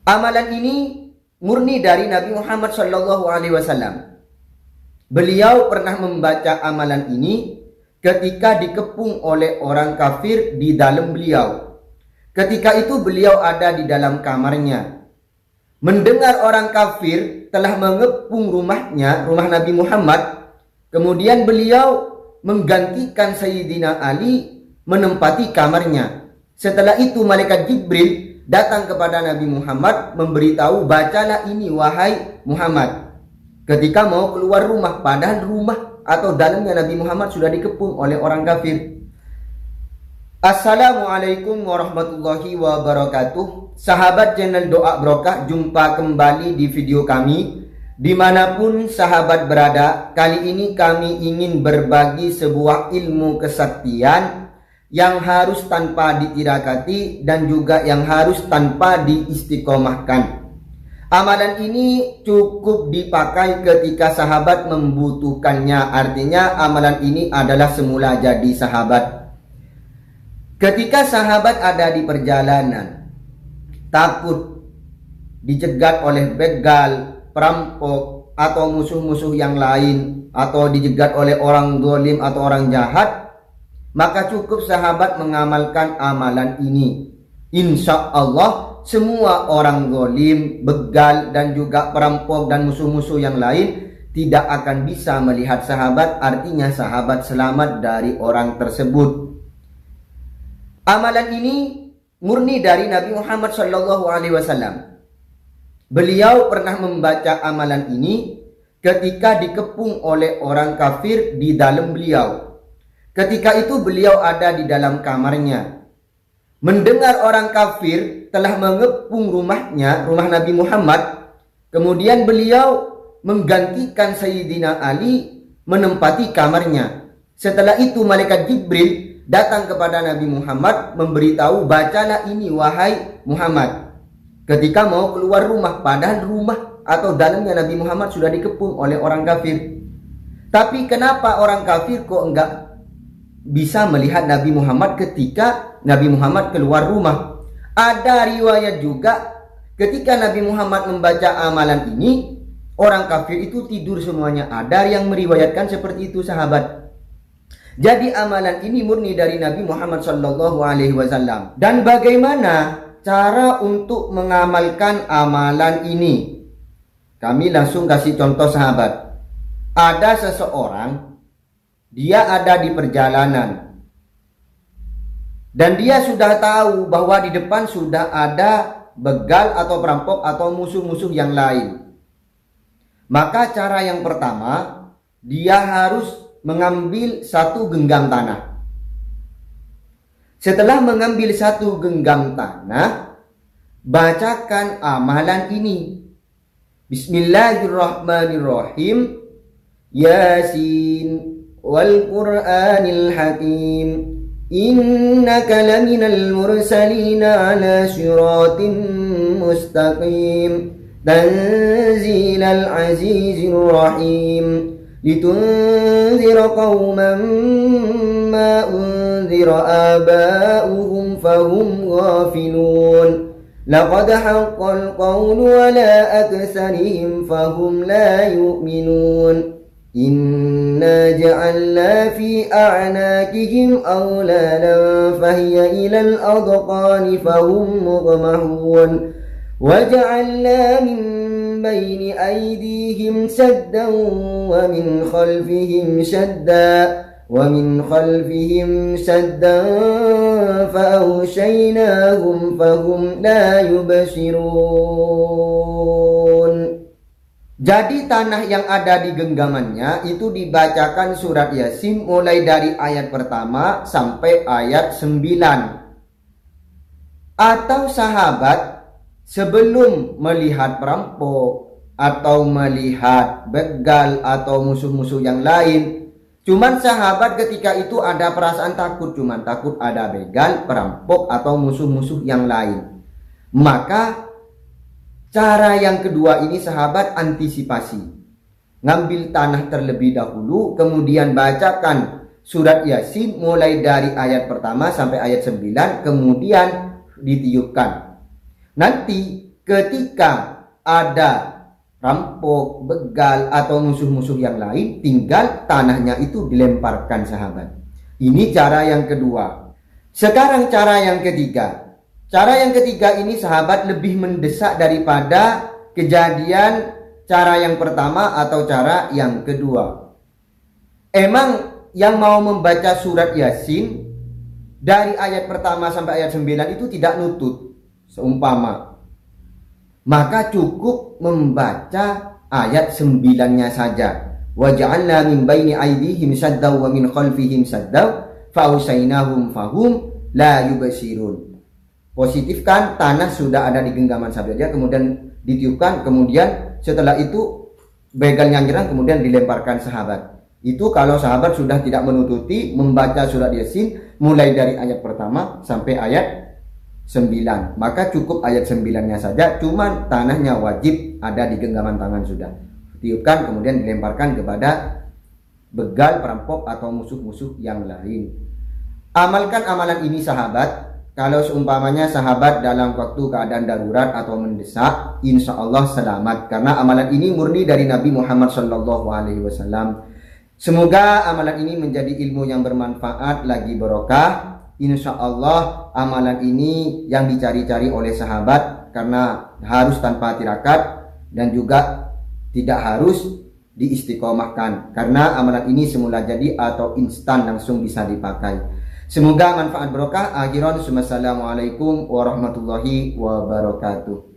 Amalan ini murni dari Nabi Muhammad SAW. Beliau pernah membaca amalan ini ketika dikepung oleh orang kafir di dalam beliau. Ketika itu beliau ada di dalam kamarnya. Mendengar orang kafir telah mengepung rumahnya, rumah Nabi Muhammad. Kemudian beliau menggantikan Sayyidina Ali menempati kamarnya. Setelah itu malaikat Jibril datang kepada Nabi Muhammad memberitahu, bacalah ini wahai Muhammad. Ketika mau keluar rumah, padahal rumah atau dalamnya Nabi Muhammad sudah dikepung oleh orang kafir. Assalamualaikum warahmatullahi wabarakatuh. Sahabat channel Doa Brokah, jumpa kembali di video kami. Dimanapun sahabat berada, kali ini kami ingin berbagi sebuah ilmu kesaktian yang harus tanpa ditirakati dan juga yang harus tanpa diistiqomahkan. Amalan ini cukup dipakai ketika sahabat membutuhkannya. Artinya amalan ini adalah semula jadi sahabat. Ketika sahabat ada di perjalanan, takut dicegat oleh begal, perampok, atau musuh-musuh yang lain, atau dijegat oleh orang zalim atau orang jahat, maka cukup sahabat mengamalkan amalan ini. Insya Allah semua orang zalim, begal, dan juga perampok dan musuh-musuh yang lain tidak akan bisa melihat sahabat. Artinya sahabat selamat dari orang tersebut. Amalan ini murni dari Nabi Muhammad SAW. Beliau pernah membaca amalan ini ketika dikepung oleh orang kafir di dalam beliau. Ketika itu beliau ada di dalam kamarnya. Mendengar orang kafir telah mengepung rumahnya, rumah Nabi Muhammad. Kemudian beliau menggantikan Sayyidina Ali menempati kamarnya. Setelah itu malaikat Jibril datang kepada Nabi Muhammad memberitahu, bacalah ini wahai Muhammad. Ketika mau keluar rumah, padahal rumah atau dalamnya Nabi Muhammad sudah dikepung oleh orang kafir. Tapi kenapa orang kafir kok enggak bisa melihat Nabi Muhammad ketika Nabi Muhammad keluar rumah? Ada riwayat juga ketika Nabi Muhammad membaca amalan ini, orang kafir itu tidur semuanya. Ada yang meriwayatkan seperti itu sahabat. Jadi amalan ini murni dari Nabi Muhammad SAW. Dan bagaimana cara untuk mengamalkan amalan ini? Kami langsung kasih contoh sahabat. Ada seseorang, dia ada di perjalanan. Dan dia sudah tahu bahwa di depan sudah ada begal atau perampok atau musuh-musuh yang lain. Maka cara yang pertama, dia harus mengambil satu genggam tanah. Setelah mengambil satu genggam tanah, bacakan amalan ini. Bismillahirrahmanirrahim. Yasin wal Qur'anil Hakim. Innaka laminal mursalina ala siratin mustaqim. Tanzilal azizir rahim. لتنذر قوما ما أنذر آباؤهم فهم غافلون لقد حق القول على أكثرهم فهم لا يؤمنون إنا جعلنا في أعناقهم أغلالا فهي إلى الأذقان فهم مقمحون وجعلنا من بين أيديهم سدا ومن خلفهم سدا فأغشيناهم فهم لا يبصرون. Jadi tanah yang ada di genggamannya itu dibacakan surat Yasin mulai dari ayat pertama sampai ayat 9. Atau sahabat sebelum melihat perampok atau melihat begal atau musuh-musuh yang lain, cuman sahabat ketika itu ada perasaan takut, cuman takut ada begal, perampok atau musuh-musuh yang lain. Maka cara yang kedua ini sahabat antisipasi. Ngambil tanah terlebih dahulu, kemudian bacakan surat Yasin mulai dari ayat pertama sampai ayat 9, kemudian ditiupkan. Nanti ketika ada rampok, begal atau musuh-musuh yang lain, tinggal tanahnya itu dilemparkan sahabat. Ini cara yang kedua. Sekarang cara yang ketiga. Cara yang ketiga ini sahabat lebih mendesak daripada kejadian cara yang pertama atau cara yang kedua. Emang yang mau membaca surat Yasin dari ayat pertama sampai ayat 9 itu tidak nutut, seumpama, maka cukup membaca ayat 9-nya saja. Wa ja'alna min baini aydihim saddaw wa min khalfihim saddaw fa usainahum fahum la yubsirun. Positifkan, tanah sudah ada di genggaman sahabat, kemudian ditiupkan, kemudian setelah itu begalnya nyerang, kemudian dilemparkan sahabat. Itu kalau sahabat sudah tidak menututi membaca surat Yasin mulai dari ayat pertama sampai ayat 9, maka cukup ayat 9-nya saja, cuman tanahnya wajib ada di genggaman tangan sudah. Tiupkan, kemudian dilemparkan kepada begal, perampok atau musuh-musuh yang lain. Amalkan amalan ini sahabat. Kalau seumpamanya sahabat dalam waktu keadaan darurat atau mendesak, insya Allah selamat, karena amalan ini murni dari Nabi Muhammad SAW. Semoga amalan ini menjadi ilmu yang bermanfaat, lagi barokah. Insya Allah amalan ini yang dicari-cari oleh sahabat, karena harus tanpa tirakat dan juga tidak harus diistiqomahkan, karena amalan ini semula jadi atau instan langsung bisa dipakai. Semoga manfaat barokah. Akhiran, wassalamualaikum warahmatullahi wabarakatuh.